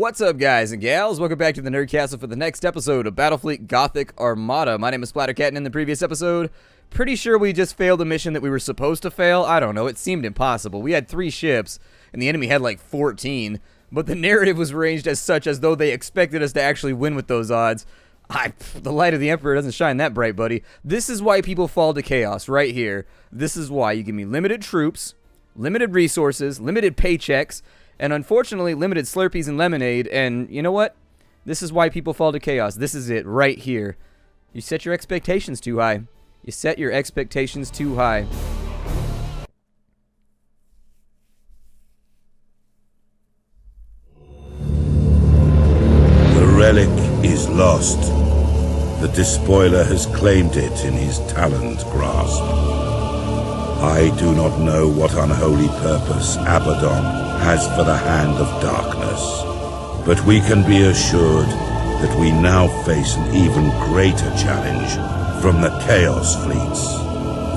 What's up, guys and gals? Welcome back to the Nerd Castle for the next episode of Battlefleet Gothic Armada. My name is Splattercat, and in the previous episode, pretty sure we just failed a mission that we were supposed to fail. I don't know, it seemed impossible. We had 3 ships, and the enemy had like 14, but the narrative was arranged as such as though they expected us to actually win with those odds. The light of the Emperor doesn't shine that bright, buddy. This is why people fall to chaos, right here. This is why you give me limited troops, limited resources, limited paychecks, and unfortunately, limited Slurpees and lemonade, and you know what? This is why people fall to chaos. This is it, right here. You set your expectations too high. You set your expectations too high. The relic is lost. The despoiler has claimed it in his taloned grasp. I do not know what unholy purpose Abaddon has for the Hand of Darkness, but we can be assured that we now face an even greater challenge from the Chaos Fleets.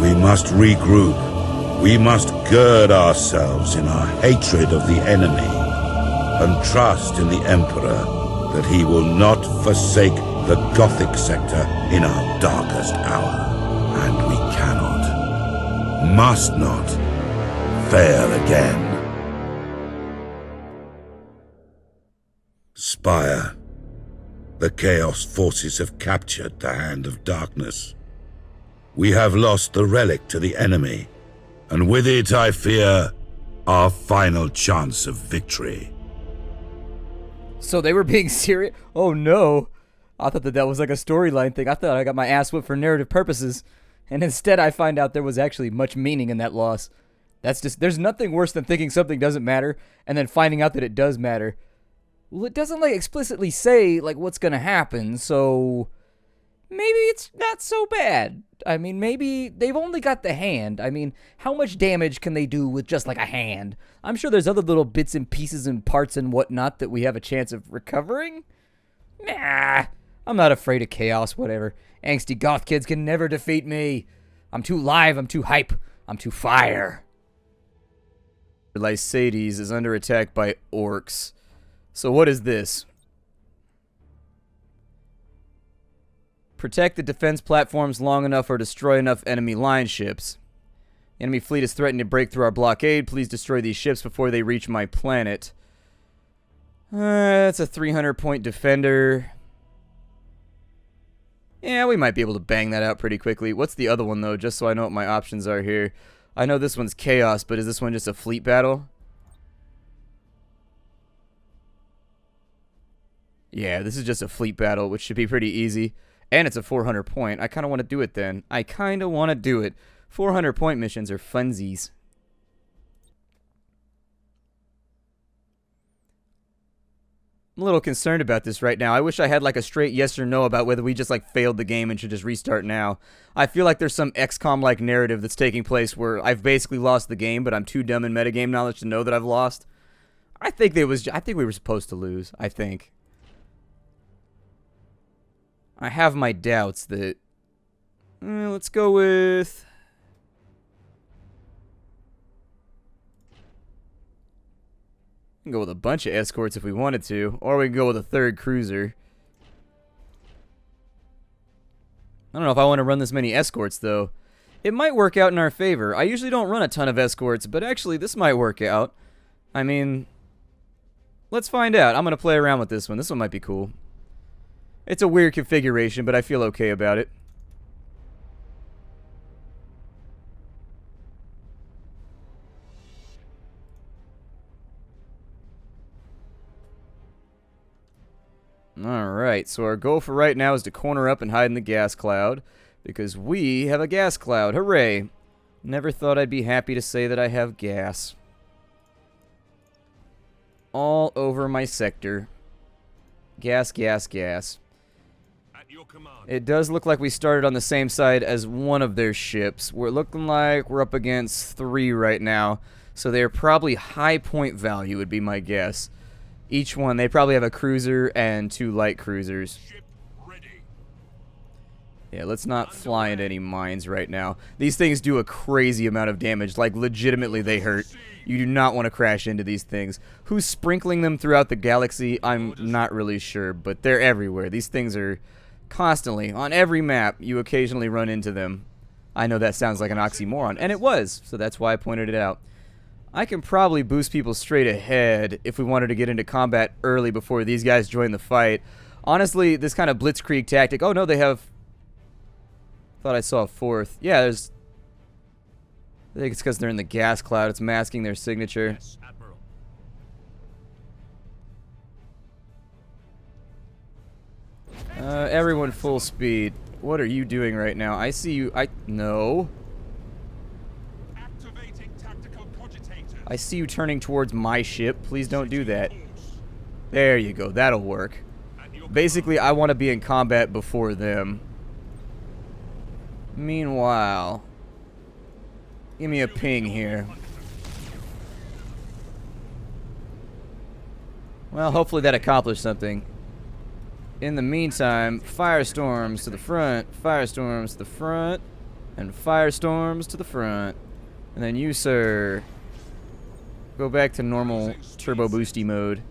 We must regroup. We must gird ourselves in our hatred of the enemy and trust in the Emperor that he will not forsake the Gothic sector in our darkest hour. And we cannot, must not, fail again. Spire. The Chaos forces have captured the Hand of Darkness. We have lost the relic to the enemy, and with it, I fear, our final chance of victory. So they were being serious? Oh no. I thought that was like a storyline thing. I thought I got my ass whipped for narrative purposes, and instead I find out there was actually much meaning in that loss. That's just, there's nothing worse than thinking something doesn't matter, and then finding out that it does matter. Well, it doesn't like explicitly say like what's gonna happen, so maybe it's not so bad. I mean, maybe they've only got the hand. I mean, how much damage can they do with just like a hand? I'm sure there's other little bits and pieces and parts and whatnot that we have a chance of recovering. Nah, I'm not afraid of chaos, whatever. Angsty goth kids can never defeat me. I'm too live, I'm too hype, I'm too fire. Lysades is under attack by orcs. So what is this? Protect the defense platforms long enough or destroy enough enemy line ships. The enemy fleet is threatening to break through our blockade. Please destroy these ships before they reach my planet. That's a 300-point defender. Yeah, we might be able to bang that out pretty quickly. What's the other one, though, just so I know what my options are here? I know this one's chaos, but is this one just a fleet battle? Yeah, this is just a fleet battle, which should be pretty easy. And it's a 400 point. I kind of want to do it then. I kind of want to do it. 400 point missions are funsies. I'm a little concerned about this right now. I wish I had like a straight yes or no about whether we just like failed the game and should just restart now. I feel like there's some XCOM-like narrative that's taking place where I've basically lost the game, but I'm too dumb in metagame knowledge to know that I've lost. I think we were supposed to lose. I think. I have my doubts that... let's go with... We can go with a bunch of escorts if we wanted to. Or we can go with a 3rd cruiser. I don't know if I want to run this many escorts, though. It might work out in our favor. I usually don't run a ton of escorts, but actually this might work out. I mean... Let's find out. I'm going to play around with this one. This one might be cool. It's a weird configuration, but I feel okay about it. Alright, so our goal for right now is to corner up and hide in the gas cloud, because we have a gas cloud. Hooray! Never thought I'd be happy to say that I have gas. All over my sector. Gas, gas, gas. It does look like we started on the same side as one of their ships. We're looking like we're up against 3 right now. So they're probably high point value would be my guess. Each one, they probably have a cruiser and 2 light cruisers. Yeah, let's not fly into any mines right now. These things do a crazy amount of damage. Like, legitimately, they hurt. You do not want to crash into these things. Who's sprinkling them throughout the galaxy? I'm not really sure, but they're everywhere. These things are constantly, on every map, you occasionally run into them. I know that sounds like an oxymoron, and it was, so that's why I pointed it out. I can probably boost people straight ahead if we wanted to get into combat early before these guys join the fight. Honestly, this kind of blitzkrieg tactic... Oh, no, they have... Thought I saw a fourth. Yeah, there's... I think it's because they're in the gas cloud. It's masking their signature. Yes, Admiral. Everyone full speed. What are you doing right now? I see you... No. Activating tactical cogitators. I see you turning towards my ship. Please don't do that. There you go. That'll work. Basically, I want to be in combat before them. Meanwhile... Give me a ping here. Well, hopefully that accomplished something. In the meantime, firestorms to the front, firestorms to the front, and firestorms to the front. And then you, sir, go back to normal turbo boosty mode.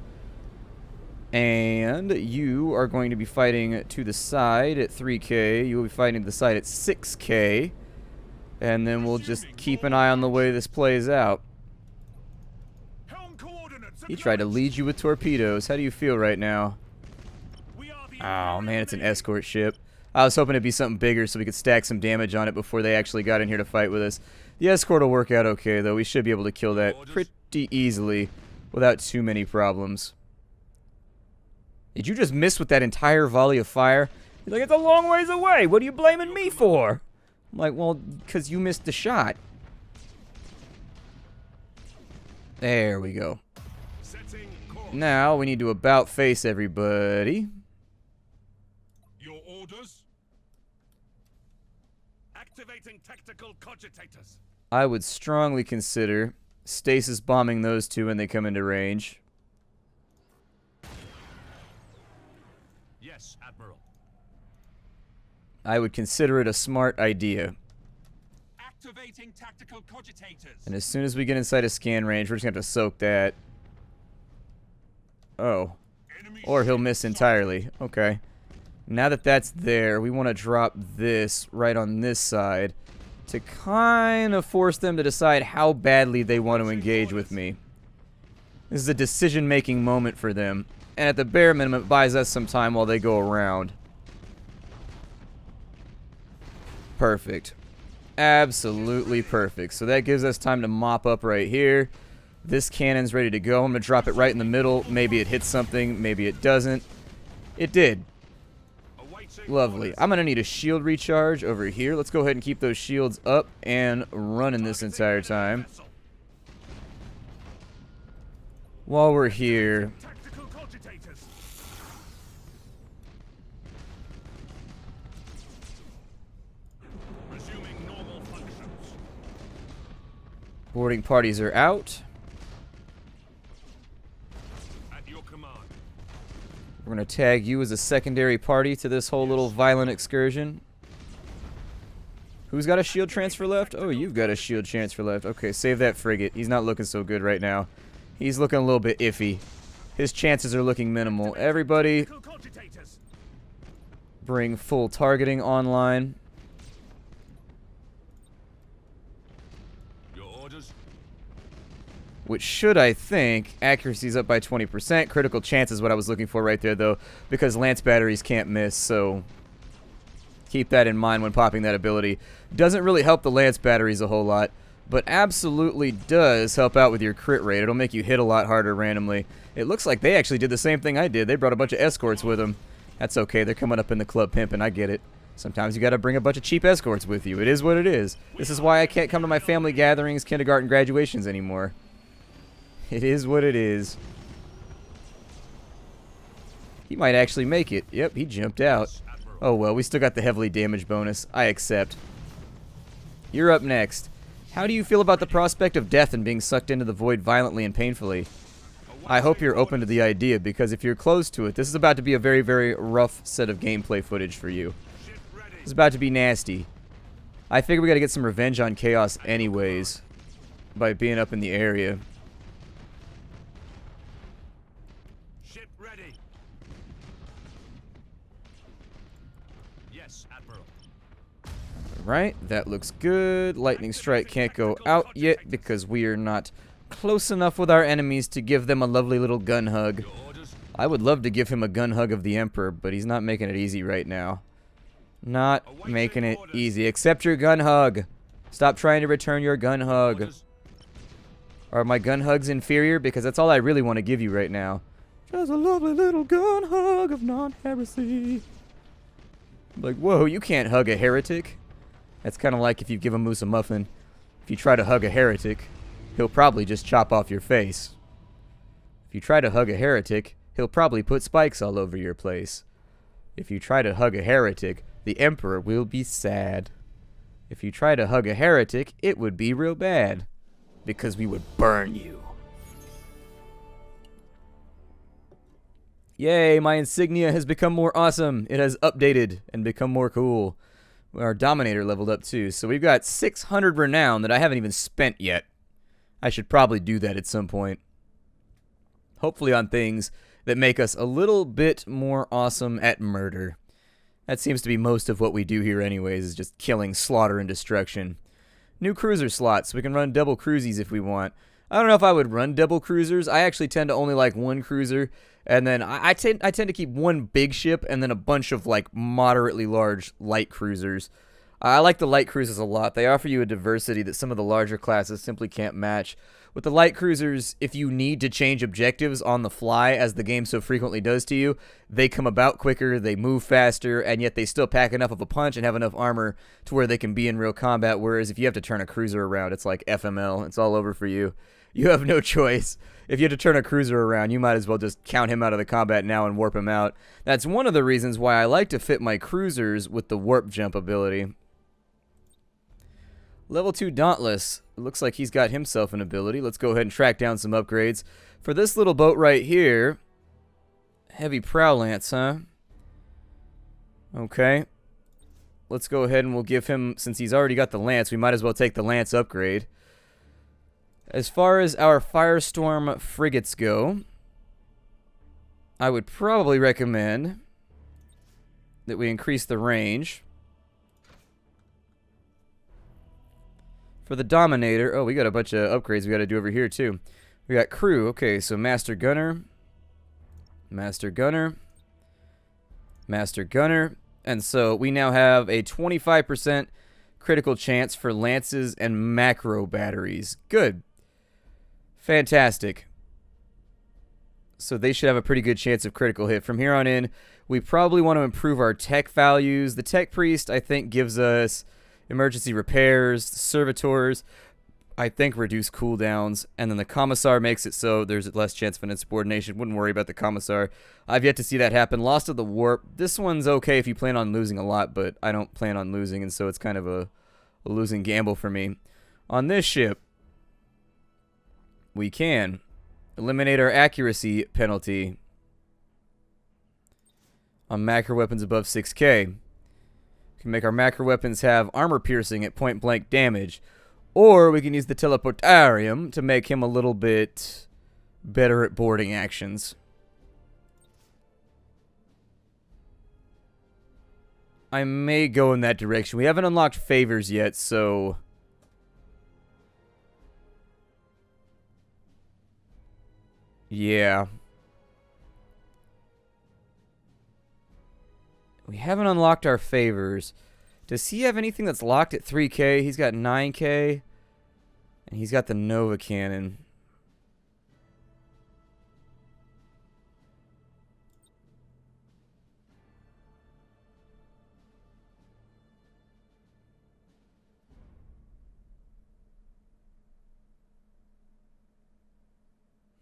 And you are going to be fighting to the side at 3K. You will be fighting to the side at 6K. And then we'll just keep an eye on the way this plays out. He tried to lead you with torpedoes. How do you feel right now? Oh, man, it's an escort ship. I was hoping it'd be something bigger so we could stack some damage on it before they actually got in here to fight with us. The escort will work out okay, though. We should be able to kill that pretty easily without too many problems. Did you just miss with that entire volley of fire? He's like, it's a long ways away. What are you blaming me for? I'm like, well, because you missed the shot. There we go. Now we need to about face everybody. Your orders? Activating tactical cogitators. I would strongly consider stasis bombing those two when they come into range. Yes, Admiral. I would consider it a smart idea. Activating tactical cogitators. And as soon as we get inside a scan range, we're just going to have to soak that. Oh. Or he'll miss entirely. Okay. Now that that's there, we want to drop this right on this side to kind of force them to decide how badly they want to engage with me. This is a decision-making moment for them. And at the bare minimum, it buys us some time while they go around. Perfect. Absolutely perfect. So that gives us time to mop up right here. This cannon's ready to go. I'm going to drop it right in the middle. Maybe it hits something. Maybe it doesn't. It did. Lovely. I'm going to need a shield recharge over here. Let's go ahead and keep those shields up and running this entire time. While we're here... Boarding parties are out. At your command. We're going to tag you as a secondary party to this whole little violent excursion. Who's got a shield transfer left? Oh, you've got a shield transfer left. Okay, save that frigate. He's not looking so good right now. He's looking a little bit iffy. His chances are looking minimal. Everybody, bring full targeting online. Which should, I think, accuracy's up by 20%. Critical chance is what I was looking for right there, though, because lance batteries can't miss, so keep that in mind when popping that ability. Doesn't really help the lance batteries a whole lot, but absolutely does help out with your crit rate. It'll make you hit a lot harder randomly. It looks like they actually did the same thing I did. They brought a bunch of escorts with them. That's okay. They're coming up in the club pimping. I get it. Sometimes you gotta bring a bunch of cheap escorts with you. It is what it is. This is why I can't come to my family gatherings, kindergarten graduations anymore. It is what it is. He might actually make it. Yep, he jumped out. Oh well, we still got the heavily damaged bonus. I accept. You're up next. How do you feel about the prospect of death and being sucked into the void violently and painfully? I hope you're open to the idea, because if you're close to it, this is about to be a very, very rough set of gameplay footage for you. It's about to be nasty. I figure we gotta get some revenge on Chaos anyways. by being up in the area. Ship ready. Yes, Admiral. Right, that looks good. Lightning strike can't go out yet because we are not close enough with our enemies to give them a lovely little gun hug. Your orders? I would love to give him a gun hug of the Emperor, but he's not making it easy right now. Not making it easy. Accept your gun hug. Stop trying to return your gun hug. Orders? Are my gun hugs inferior? Because that's all I really want to give you right now. Just a lovely little gun hug of non-heresy. Like, whoa, you can't hug a heretic. That's kind of like if you give a moose a muffin. If you try to hug a heretic, he'll probably just chop off your face. If you try to hug a heretic, he'll probably put spikes all over your place. If you try to hug a heretic, the Emperor will be sad. If you try to hug a heretic, it would be real bad. Because we would burn you. Yay, my insignia has become more awesome. It has updated and become more cool. Our Dominator leveled up too. So we've got 600 renown that I haven't even spent yet. I should probably do that at some point. Hopefully on things that make us a little bit more awesome at murder. That seems to be most of what we do here anyways, is just killing, slaughter, and destruction. New cruiser slots. We can run double cruisies if we want. I don't know if I would run double cruisers. I actually tend to only like one cruiser. And then I tend to keep one big ship and then a bunch of like moderately large light cruisers. I like the light cruisers a lot. They offer you a diversity that some of the larger classes simply can't match. With the light cruisers, if you need to change objectives on the fly, as the game so frequently does to you, they come about quicker, they move faster, and yet they still pack enough of a punch and have enough armor to where they can be in real combat, whereas if you have to turn a cruiser around, it's like FML. It's all over for you. You have no choice. If you have to turn a cruiser around, you might as well just count him out of the combat now and warp him out. That's one of the reasons why I like to fit my cruisers with the warp jump ability. Level 2 Dauntless. It looks like he's got himself an ability. Let's go ahead and track down some upgrades. For this little boat right here, heavy prow lance, huh? Okay. Let's go ahead and we'll give him, since he's already got the lance, we might as well take the lance upgrade. As far as our Firestorm frigates go, I would probably recommend that we increase the range. For the Dominator, oh, we got a bunch of upgrades we got to do over here too. We got crew, okay, so Master Gunner, Master Gunner, Master Gunner, and so we now have a 25% critical chance for lances and macro batteries. Good. Fantastic. So they should have a pretty good chance of critical hit. From here on in, we probably want to improve our tech values. The Tech Priest, I think, gives us emergency repairs. The Servitors, I think, reduce cooldowns. And then the Commissar makes it so there's less chance of an insubordination. Wouldn't worry about the Commissar. I've yet to see that happen. Lost of the Warp. This one's okay if you plan on losing a lot, but I don't plan on losing, and so it's kind of a losing gamble for me. On this ship, we can eliminate our accuracy penalty on macro weapons above 6k. We can make our macro weapons have armor piercing at point blank damage. Or we can use the teleportarium to make him a little bit better at boarding actions. I may go in that direction. We haven't unlocked favors yet, so yeah. We haven't unlocked our favors. Does he have anything that's locked at 3k? He's got 9k. And he's got the Nova Cannon.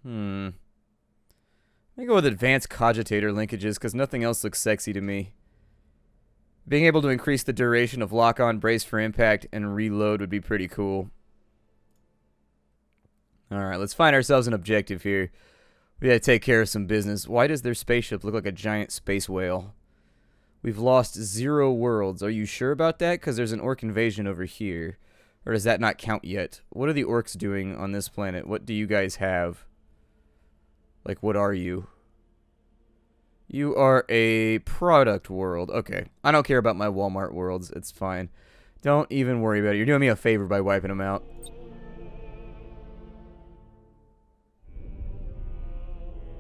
Let me go with advanced cogitator linkages because nothing else looks sexy to me. Being able to increase the duration of lock-on, brace for impact, and reload would be pretty cool. Alright, let's find ourselves an objective here. We gotta take care of some business. Why does their spaceship look like a giant space whale? We've lost 0 worlds. Are you sure about that? Because there's an orc invasion over here. Or does that not count yet? What are the orcs doing on this planet? What do you guys have? Like, what are you? You are a product world. Okay. I don't care about my Walmart worlds. It's fine. Don't even worry about it. You're doing me a favor by wiping them out.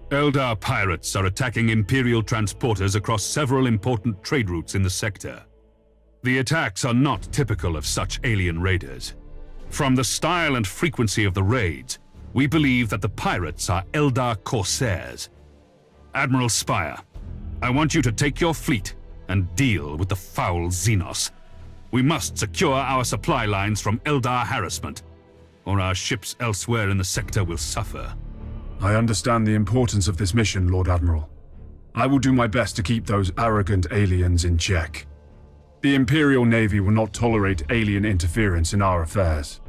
Eldar pirates are attacking Imperial transporters across several important trade routes in the sector. The attacks are not typical of such alien raiders. From the style and frequency of the raids, we believe that the pirates are Eldar corsairs. Admiral Spire, I want you to take your fleet and deal with the foul Xenos. We must secure our supply lines from Eldar harassment, or our ships elsewhere in the sector will suffer. I understand the importance of this mission, Lord Admiral. I will do my best to keep those arrogant aliens in check. The Imperial Navy will not tolerate alien interference in our affairs.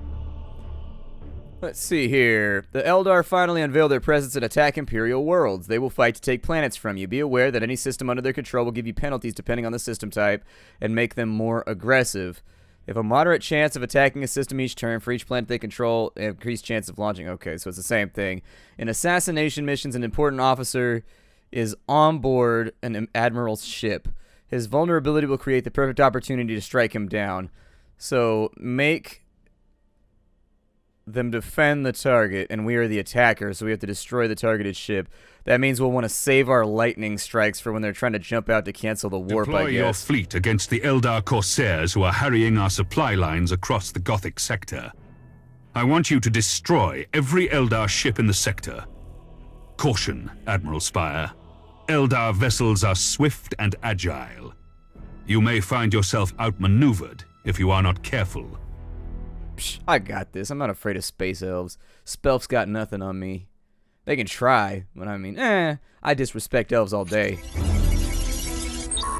Let's see here. The Eldar finally unveiled their presence and attack Imperial worlds. They will fight to take planets from you. Be aware that any system under their control will give you penalties depending on the system type and make them more aggressive. If a moderate chance of attacking a system each turn for each planet they control, increased chance of launching. Okay, so it's the same thing. In assassination missions, an important officer is on board an admiral's ship. His vulnerability will create the perfect opportunity to strike him down. So make them defend the target, and we are the attacker, so we have to destroy the targeted ship. That means we'll want to save our lightning strikes for when they're trying to jump out to cancel the warp, Deploy I guess. your fleet against the Eldar corsairs who are harrying our supply lines across the Gothic sector. I want you to destroy every Eldar ship in the sector. Caution, Admiral Spire. Eldar vessels are swift and agile. You may find yourself outmaneuvered if you are not careful. Psh, I got this. I'm not afraid of space elves. Spelf's got nothing on me. They can try, but I mean, I disrespect elves all day.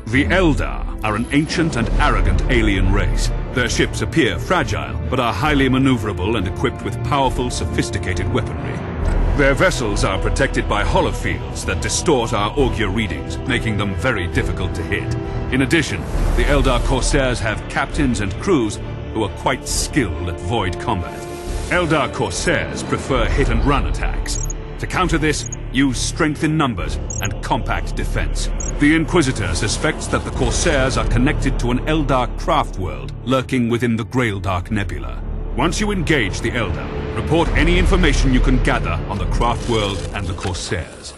The Eldar are an ancient and arrogant alien race. Their ships appear fragile, but are highly maneuverable and equipped with powerful, sophisticated weaponry. Their vessels are protected by holofields that distort our augur readings, making them very difficult to hit. In addition, the Eldar corsairs have captains and crews who are quite skilled at void combat. Eldar corsairs prefer hit-and-run attacks. To counter this, use strength in numbers and compact defense. The Inquisitor suspects that the corsairs are connected to an Eldar craft world lurking within the Graildark Nebula. Once you engage the Eldar, report any information you can gather on the craft world and the corsairs.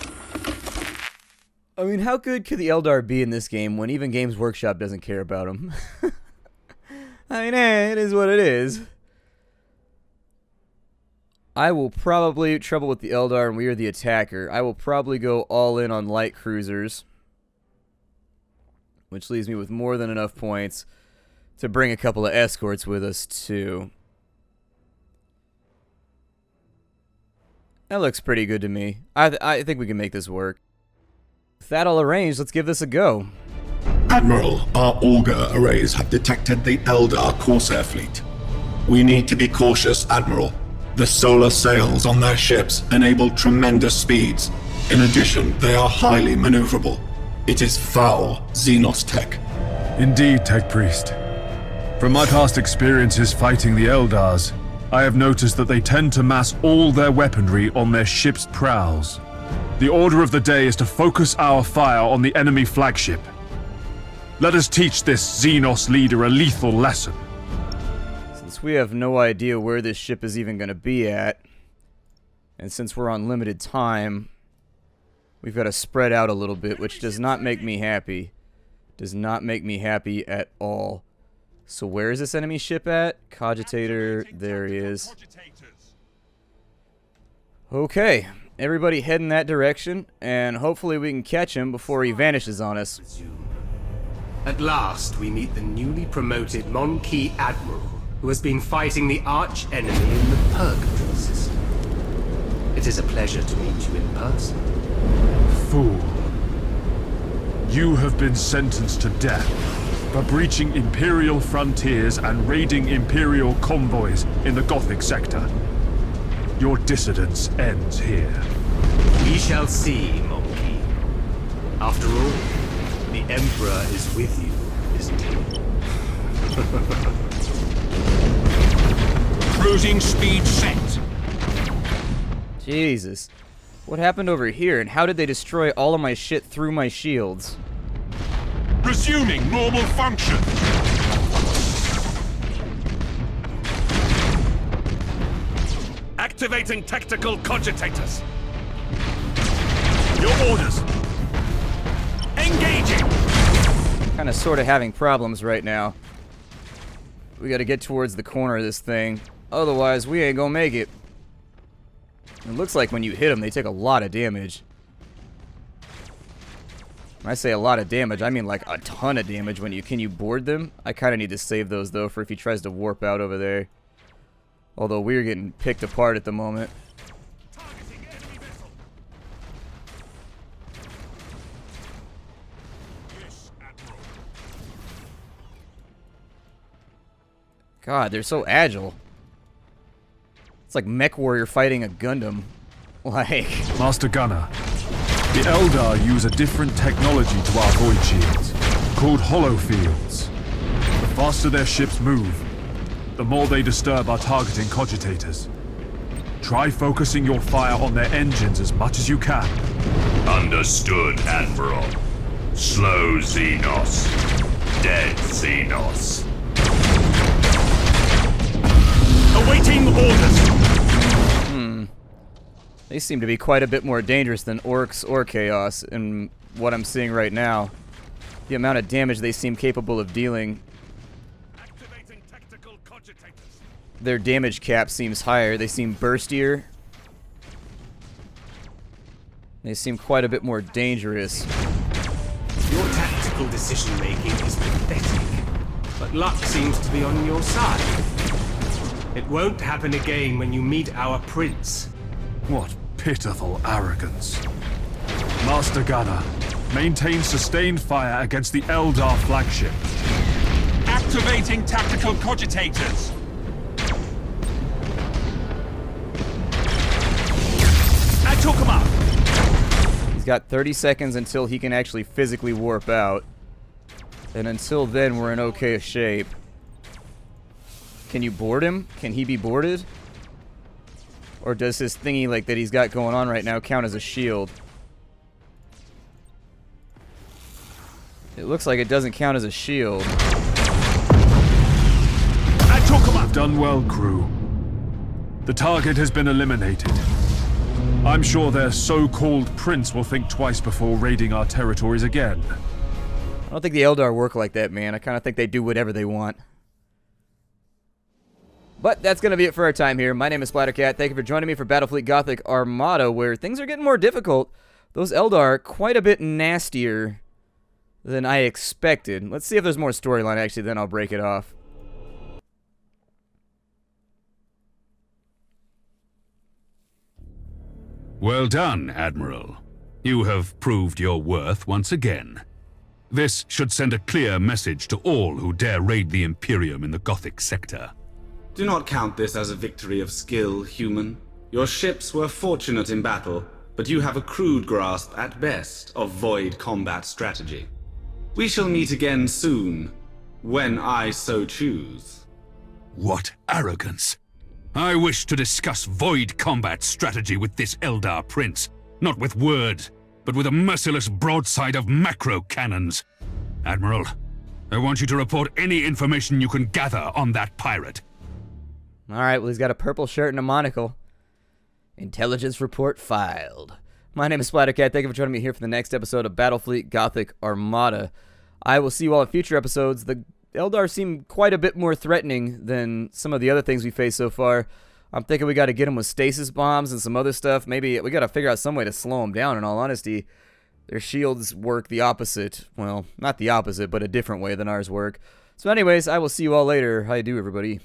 I mean, how good could the Eldar be in this game when even Games Workshop doesn't care about them? I mean, it is what it is. I will probably trouble with the Eldar, and we are the attacker. I will probably go all in on light cruisers, which leaves me with more than enough points to bring a couple of escorts with us, too. That looks pretty good to me. I think we can make this work. With that all arranged, let's give this a go. Admiral, our auger arrays have detected the Eldar Corsair fleet. We need to be cautious, Admiral. The solar sails on their ships enable tremendous speeds. In addition, they are highly maneuverable. It is foul Xenos tech. Indeed, Tech Priest. From my past experiences fighting the Eldars, I have noticed that they tend to mass all their weaponry on their ship's prows. The order of the day is to focus our fire on the enemy flagship. Let us teach this Xenos leader a lethal lesson. Since we have no idea where this ship is even going to be at, and since we're on limited time, we've got to spread out a little bit, which does not make me happy. Does not make me happy at all. So where is this enemy ship at? Cogitator, there he is. Okay, everybody head in that direction, and hopefully we can catch him before he vanishes on us. At last, we meet the newly promoted Monkey Admiral, who has been fighting the arch-enemy in the Purgatory system. It is a pleasure to meet you in person. Fool. You have been sentenced to death for breaching Imperial frontiers and raiding Imperial convoys in the Gothic sector. Your dissidence ends here. We shall see, Monkey. After all, the Emperor is with you, isn't he? Cruising speed set. Jesus. What happened over here, and how did they destroy all of my shit through my shields? Resuming normal function. Activating tactical cogitators. Your orders. Engaging. Kind of sort of having problems right now. We got to get towards the corner of this thing. Otherwise, we ain't gonna make it. It looks like when you hit them, they take a lot of damage. When I say a lot of damage, I mean like a ton of damage. Can you board them? I kind of need to save those though for if he tries to warp out over there. Although we're getting picked apart at the moment. God, they're so agile. It's like Mech Warrior fighting a Gundam. Like... Master Gunner, the Eldar use a different technology to our void shields, called hollow fields. The faster their ships move, the more they disturb our targeting cogitators. Try focusing your fire on their engines as much as you can. Understood, Admiral. Slow Xenos. Dead Xenos. Awaiting orders. They seem to be quite a bit more dangerous than Orcs or Chaos in what I'm seeing right now. The amount of damage they seem capable of dealing. Activating tactical cogitators. Their damage cap seems higher. They seem burstier. They seem quite a bit more dangerous. Your tactical decision-making is pathetic, but luck seems to be on your side. It won't happen again when you meet our prince. What pitiful arrogance. Master Gunner, maintain sustained fire against the Eldar flagship. Activating tactical cogitators. I took him out. He's got 30 seconds until he can actually physically warp out. And until then, we're in okay shape. Can you board him? Can he be boarded? Or does this thingy like that he's got going on right now count as a shield? It looks like it doesn't count as a shield. I took him out. Done well, crew. The target has been eliminated. I'm sure their so-called prince will think twice before raiding our territories again. I don't think the Eldar work like that, man. I kind of think they do whatever they want. But that's going to be it for our time here. My name is Splattercat. Thank you for joining me for Battlefleet Gothic Armada, where things are getting more difficult. Those Eldar are quite a bit nastier than I expected. Let's see if there's more storyline, actually, then I'll break it off. Well done, Admiral. You have proved your worth once again. This should send a clear message to all who dare raid the Imperium in the Gothic sector. Do not count this as a victory of skill, human. Your ships were fortunate in battle, but you have a crude grasp, at best, of void combat strategy. We shall meet again soon, when I so choose. What arrogance! I wish to discuss void combat strategy with this Eldar prince, not with words, but with a merciless broadside of macro cannons. Admiral, I want you to report any information you can gather on that pirate. Alright, well, he's got a purple shirt and a monocle. Intelligence report filed. My name is Splattercat. Thank you for joining me here for the next episode of Battlefleet Gothic Armada. I will see you all in future episodes. The Eldar seem quite a bit more threatening than some of the other things we faced so far. I'm thinking we got to get them with stasis bombs and some other stuff. Maybe we got to figure out some way to slow them down, in all honesty. Their shields work the opposite. Well, not the opposite, but a different way than ours work. So anyways, I will see you all later. How you do, everybody?